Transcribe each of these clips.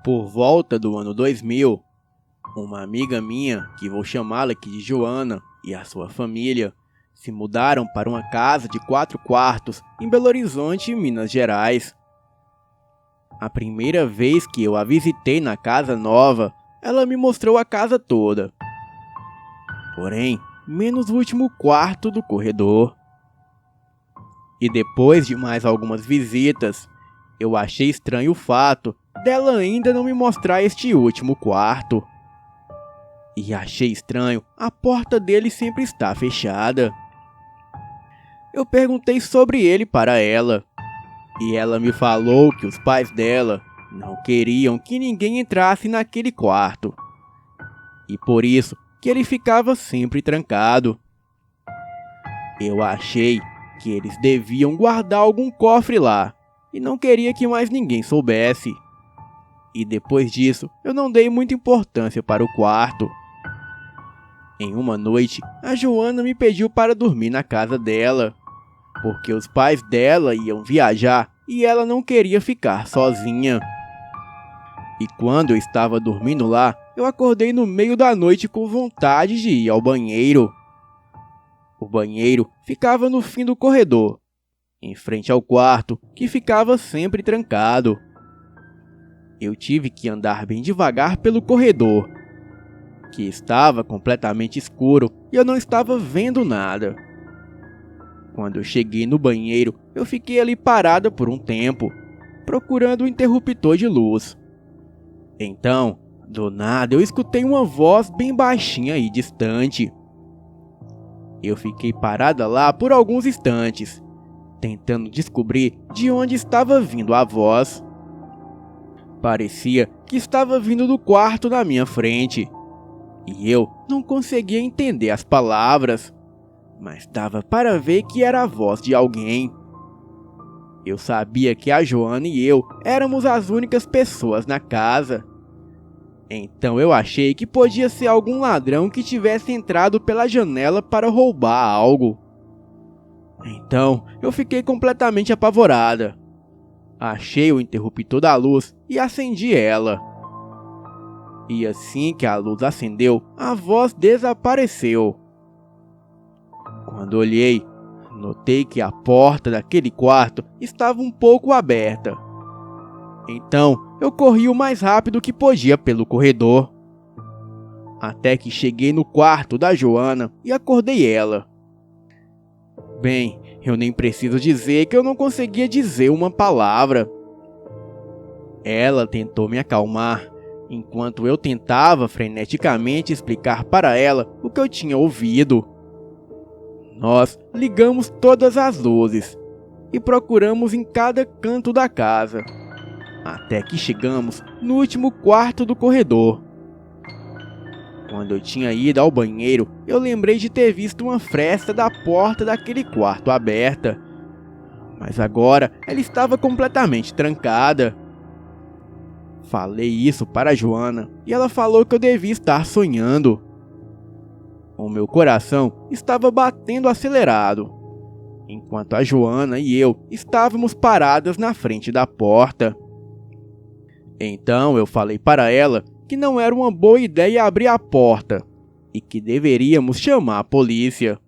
Por volta do ano 2000, uma amiga minha, que vou chamá-la aqui de Joana, e a sua família se mudaram para uma casa de 4 quartos em Belo Horizonte, Minas Gerais. A primeira vez que eu a visitei na casa nova, ela me mostrou a casa toda. Porém, menos o último quarto do corredor. E depois de mais algumas visitas, eu achei estranho o fato dela ainda não me mostrar este último quarto. E achei estranho a porta dele sempre estar fechada. Eu perguntei sobre ele para ela, e ela me falou que os pais dela não queriam que ninguém entrasse naquele quarto, e por isso que ele ficava sempre trancado. Eu achei que eles deviam guardar algum cofre lá, e não queria que mais ninguém soubesse. E depois disso, eu não dei muita importância para o quarto. Em uma noite, a Joana me pediu para dormir na casa dela, porque os pais dela iam viajar e ela não queria ficar sozinha. E quando eu estava dormindo lá, eu acordei no meio da noite com vontade de ir ao banheiro. O banheiro ficava no fim do corredor, em frente ao quarto, que ficava sempre trancado. Eu tive que andar bem devagar pelo corredor, que estava completamente escuro e eu não estava vendo nada. Quando eu cheguei no banheiro, eu fiquei ali parada por um tempo, procurando o interruptor de luz. Então, do nada, eu escutei uma voz bem baixinha e distante. Eu fiquei parada lá por alguns instantes, tentando descobrir de onde estava vindo a voz. Parecia que estava vindo do quarto na minha frente, e eu não conseguia entender as palavras, mas dava para ver que era a voz de alguém. Eu sabia que a Joana e eu éramos as únicas pessoas na casa. Então eu achei que podia ser algum ladrão que tivesse entrado pela janela para roubar algo. Então eu fiquei completamente apavorada. Achei o interruptor da luz e acendi ela. E assim que a luz acendeu, a voz desapareceu. Quando olhei, notei que a porta daquele quarto estava um pouco aberta. Então, eu corri o mais rápido que podia pelo corredor, até que cheguei no quarto da Joana e acordei ela. Bem, eu nem preciso dizer que eu não conseguia dizer uma palavra. Ela tentou me acalmar, enquanto eu tentava freneticamente explicar para ela o que eu tinha ouvido. Nós ligamos todas as luzes e procuramos em cada canto da casa, até que chegamos no último quarto do corredor. Quando eu tinha ido ao banheiro, eu lembrei de ter visto uma fresta da porta daquele quarto aberta, mas agora ela estava completamente trancada. Falei isso para a Joana e ela falou que eu devia estar sonhando. O meu coração estava batendo acelerado, enquanto a Joana e eu estávamos paradas na frente da porta. Então eu falei para ela que não era uma boa ideia abrir a porta e que deveríamos chamar a polícia.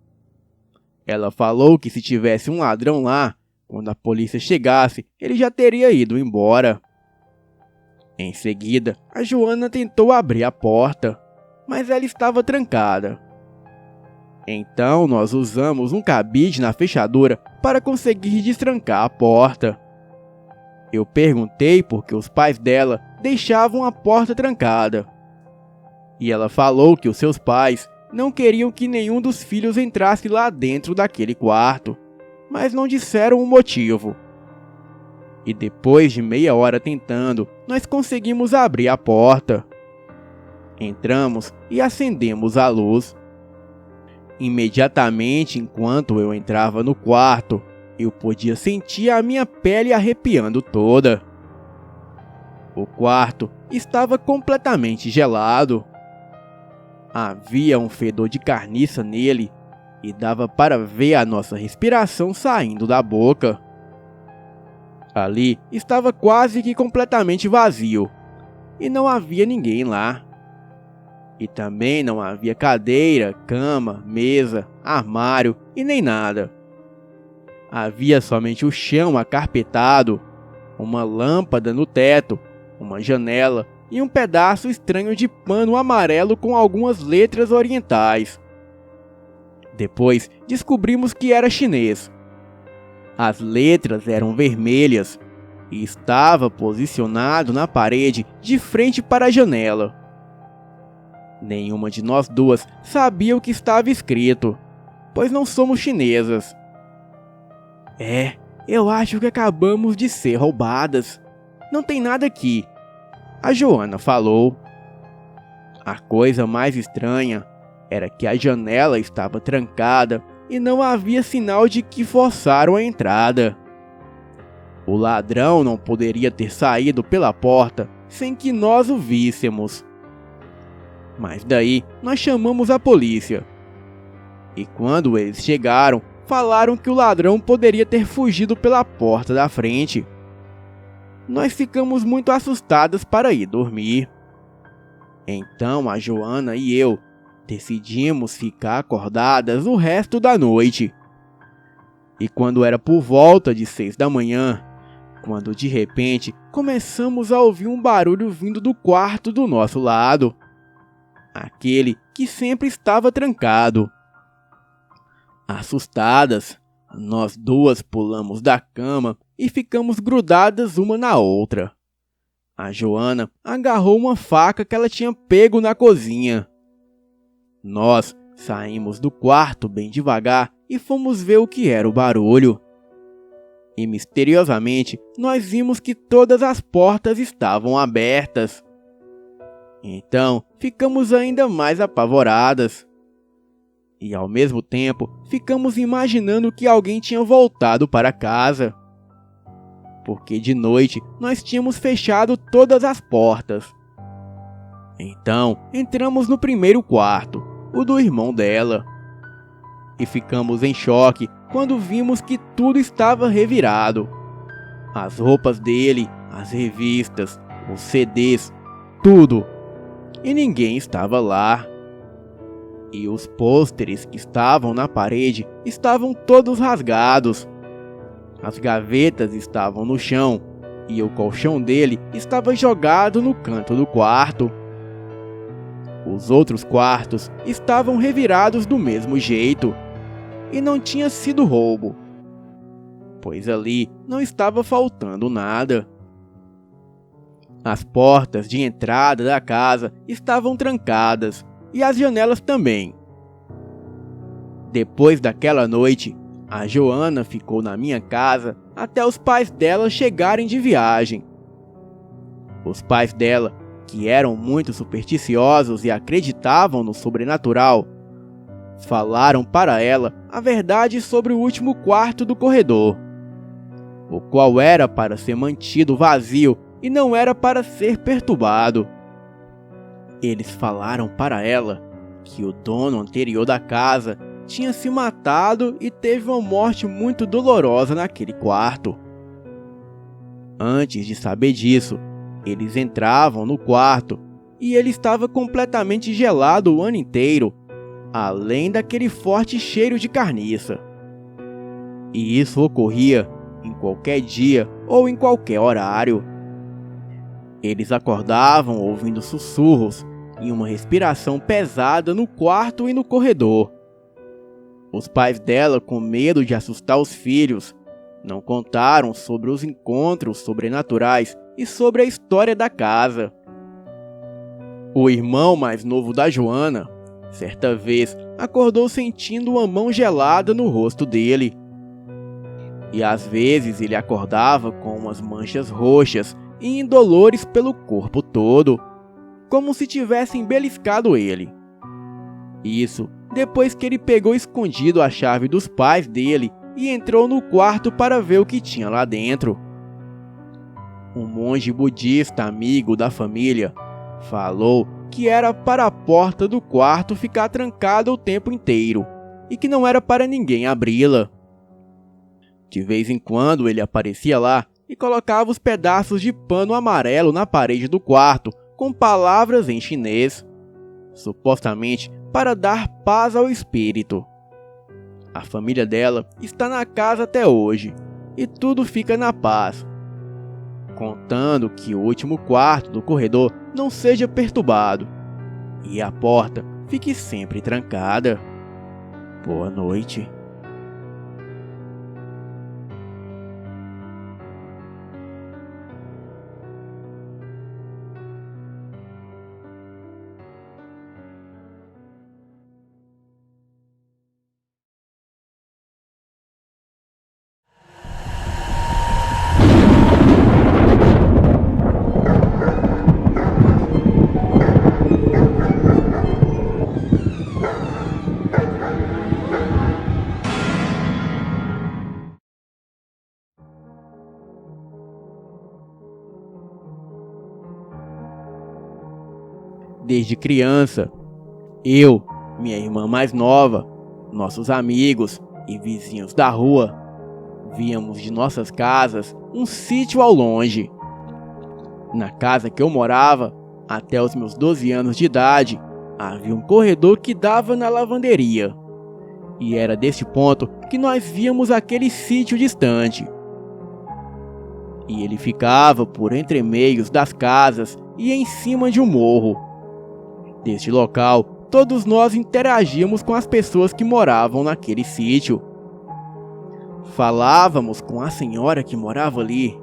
Ela falou que se tivesse um ladrão lá, quando a polícia chegasse, ele já teria ido embora. Em seguida, a Joana tentou abrir a porta, mas ela estava trancada. Então nós usamos um cabide na fechadura para conseguir destrancar a porta. Eu perguntei por que os pais dela deixavam a porta trancada. E ela falou que os seus pais não queriam que nenhum dos filhos entrasse lá dentro daquele quarto, mas não disseram o motivo. E depois de meia hora tentando, nós conseguimos abrir a porta. Entramos e acendemos a luz. Imediatamente, enquanto eu entrava no quarto, eu podia sentir a minha pele arrepiando toda. O quarto estava completamente gelado. Havia um fedor de carniça nele e dava para ver a nossa respiração saindo da boca. Ali estava quase que completamente vazio, e não havia ninguém lá. E também não havia cadeira, cama, mesa, armário e nem nada. Havia somente o chão acarpetado, uma lâmpada no teto, uma janela e um pedaço estranho de pano amarelo com algumas letras orientais. Depois descobrimos que era chinês. As letras eram vermelhas e estava posicionado na parede de frente para a janela. Nenhuma de nós duas sabia o que estava escrito, pois não somos chinesas. Eu acho que acabamos de ser roubadas. Não tem nada aqui, a Joana falou. A coisa mais estranha era que a janela estava trancada e não havia sinal de que forçaram a entrada. O ladrão não poderia ter saído pela porta sem que nós o víssemos. Mas daí nós chamamos a polícia. E quando eles chegaram, falaram que o ladrão poderia ter fugido pela porta da frente. Nós ficamos muito assustadas para ir dormir. Então a Joana e eu decidimos ficar acordadas o resto da noite. E quando era por volta de 6 da manhã, quando de repente começamos a ouvir um barulho vindo do quarto do nosso lado. Aquele que sempre estava trancado. Assustadas, nós duas pulamos da cama e ficamos grudadas uma na outra. A Joana agarrou uma faca que ela tinha pego na cozinha. Nós saímos do quarto bem devagar e fomos ver o que era o barulho. E misteriosamente nós vimos que todas as portas estavam abertas. Então ficamos ainda mais apavoradas. E ao mesmo tempo ficamos imaginando que alguém tinha voltado para casa. Porque de noite nós tínhamos fechado todas as portas. Então entramos no primeiro quarto, o do irmão dela. E ficamos em choque quando vimos que tudo estava revirado. As roupas dele, as revistas, os CDs, tudo. E ninguém estava lá. E os pôsteres que estavam na parede estavam todos rasgados. As gavetas estavam no chão e o colchão dele estava jogado no canto do quarto. Os outros quartos estavam revirados do mesmo jeito. E não tinha sido roubo, pois ali não estava faltando nada. As portas de entrada da casa estavam trancadas e as janelas também. Depois daquela noite, a Joana ficou na minha casa até os pais dela chegarem de viagem. Os pais dela, que eram muito supersticiosos e acreditavam no sobrenatural, falaram para ela a verdade sobre o último quarto do corredor, o qual era para ser mantido vazio e não era para ser perturbado. Eles falaram para ela que o dono anterior da casa tinha se matado e teve uma morte muito dolorosa naquele quarto. Antes de saber disso, eles entravam no quarto e ele estava completamente gelado o ano inteiro, além daquele forte cheiro de carniça. E isso ocorria em qualquer dia ou em qualquer horário. Eles acordavam ouvindo sussurros e uma respiração pesada no quarto e no corredor. Os pais dela, com medo de assustar os filhos, não contaram sobre os encontros sobrenaturais e sobre a história da casa. O irmão mais novo da Joana, certa vez, acordou sentindo uma mão gelada no rosto dele. E às vezes ele acordava com umas manchas roxas e indolores pelo corpo todo, como se tivessem beliscado ele. Isso depois que ele pegou escondido a chave dos pais dele e entrou no quarto para ver o que tinha lá dentro. Um monge budista amigo da família falou que era para a porta do quarto ficar trancada o tempo inteiro e que não era para ninguém abri-la. De vez em quando ele aparecia lá e colocava os pedaços de pano amarelo na parede do quarto com palavras em chinês, supostamente para dar paz ao espírito. A família dela está na casa até hoje e tudo fica na paz, contando que o último quarto do corredor não seja perturbado e a porta fique sempre trancada. Boa noite. Desde criança, eu, minha irmã mais nova, nossos amigos e vizinhos da rua, víamos de nossas casas um sítio ao longe. Na casa que eu morava, até os meus 12 anos de idade, havia um corredor que dava na lavanderia. E era deste ponto que nós víamos aquele sítio distante. E ele ficava por entre meios das casas e em cima de um morro. Deste local, todos nós interagíamos com as pessoas que moravam naquele sítio. Falávamos com a senhora que morava ali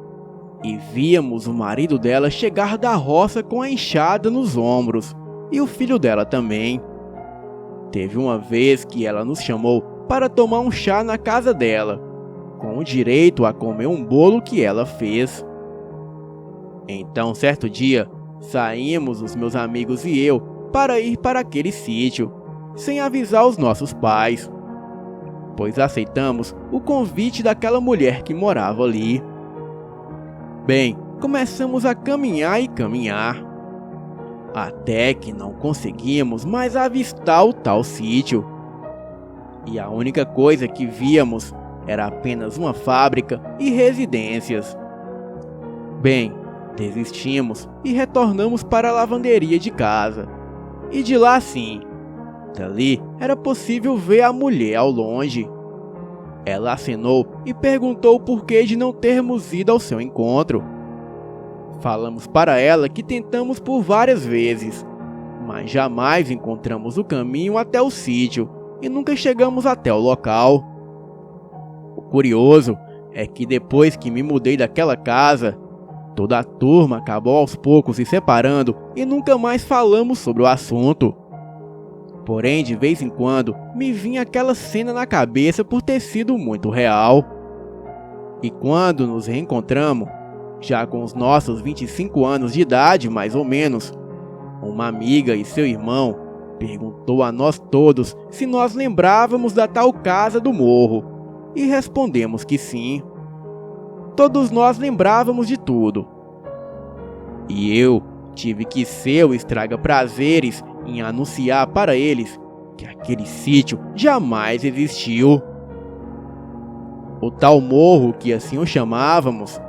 e víamos o marido dela chegar da roça com a enxada nos ombros e o filho dela também. Teve uma vez que ela nos chamou para tomar um chá na casa dela, com o direito a comer um bolo que ela fez. Então, certo dia, saímos os meus amigos e eu para ir para aquele sítio, sem avisar os nossos pais, pois aceitamos o convite daquela mulher que morava ali. Bem, começamos a caminhar e caminhar, até que não conseguimos mais avistar o tal sítio. E a única coisa que víamos era apenas uma fábrica e residências. Bem, desistimos e retornamos para a lavanderia de casa. E de lá sim, dali era possível ver a mulher ao longe. Ela acenou e perguntou o porquê de não termos ido ao seu encontro. Falamos para ela que tentamos por várias vezes, mas jamais encontramos o caminho até o sítio e nunca chegamos até o local. O curioso é que depois que me mudei daquela casa, toda a turma acabou aos poucos se separando e nunca mais falamos sobre o assunto. Porém, de vez em quando, me vinha aquela cena na cabeça por ter sido muito real. E quando nos reencontramos, já com os nossos 25 anos de idade mais ou menos, uma amiga e seu irmão perguntou a nós todos se nós lembrávamos da tal casa do morro, e respondemos que sim. Todos nós lembrávamos de tudo. E eu tive que ser o estraga-prazeres em anunciar para eles que aquele sítio jamais existiu. O tal morro, que assim o chamávamos,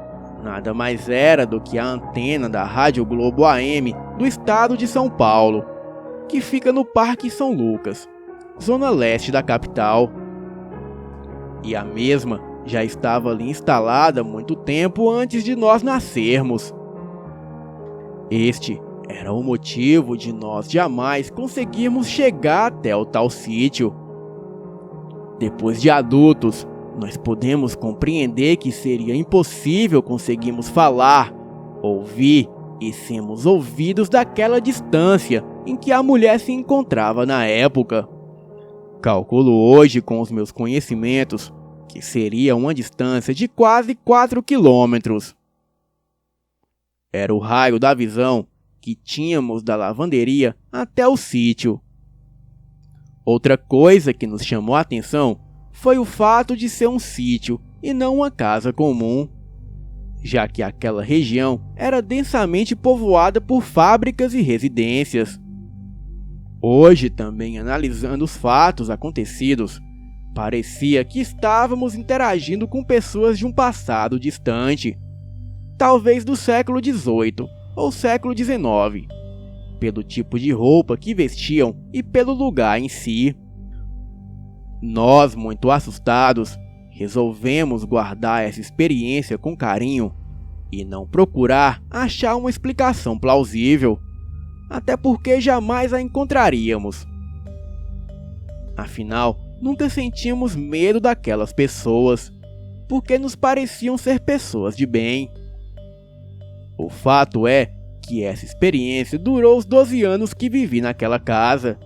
nada mais era do que a antena da Rádio Globo AM do estado de São Paulo, que fica no Parque São Lucas, zona leste da capital. E a mesma já estava ali instalada há muito tempo antes de nós nascermos. Este era o motivo de nós jamais conseguirmos chegar até o tal sítio. Depois de adultos, nós podemos compreender que seria impossível conseguirmos falar, ouvir e sermos ouvidos daquela distância em que a mulher se encontrava na época. Calculo hoje com os meus conhecimentos que seria uma distância de quase 4 quilômetros. Era o raio da visão que tínhamos da lavanderia até o sítio. Outra coisa que nos chamou a atenção foi o fato de ser um sítio e não uma casa comum, já que aquela região era densamente povoada por fábricas e residências. Hoje, também analisando os fatos acontecidos, parecia que estávamos interagindo com pessoas de um passado distante, talvez do século XVIII ou século XIX, pelo tipo de roupa que vestiam e pelo lugar em si. Nós, muito assustados, resolvemos guardar essa experiência com carinho e não procurar achar uma explicação plausível, até porque jamais a encontraríamos. Afinal, nunca sentimos medo daquelas pessoas, porque nos pareciam ser pessoas de bem. O fato é que essa experiência durou os 12 anos que vivi naquela casa.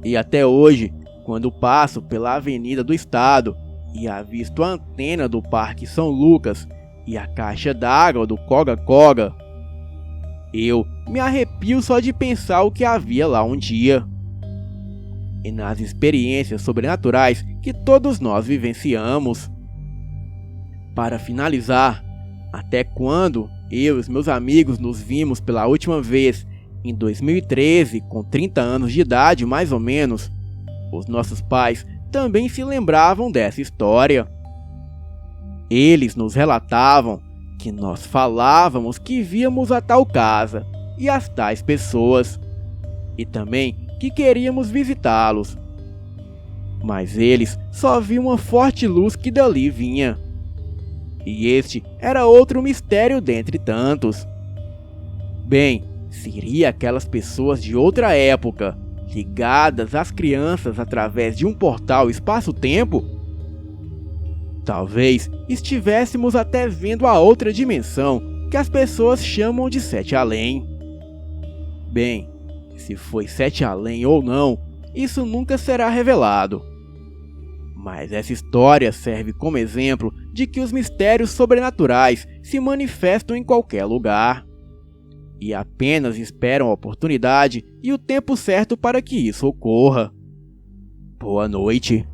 E até hoje, quando passo pela Avenida do Estado e avisto a antena do Parque São Lucas e a caixa d'água do Coga-Coga, eu me arrepio só de pensar o que havia lá um dia. E nas experiências sobrenaturais que todos nós vivenciamos. Para finalizar, até quando eu e os meus amigos nos vimos pela última vez em 2013, com 30 anos de idade mais ou menos, os nossos pais também se lembravam dessa história. Eles nos relatavam que nós falávamos que víamos a tal casa e as tais pessoas, e também que queríamos visitá-los. Mas eles só viam uma forte luz que dali vinha. E este era outro mistério dentre tantos. Bem, seria aquelas pessoas de outra época, ligadas às crianças através de um portal espaço-tempo? Talvez estivéssemos até vendo a outra dimensão que as pessoas chamam de Sete Além. Bem, se foi Sete Além ou não, isso nunca será revelado. Mas essa história serve como exemplo de que os mistérios sobrenaturais se manifestam em qualquer lugar e apenas esperam a oportunidade e o tempo certo para que isso ocorra. Boa noite.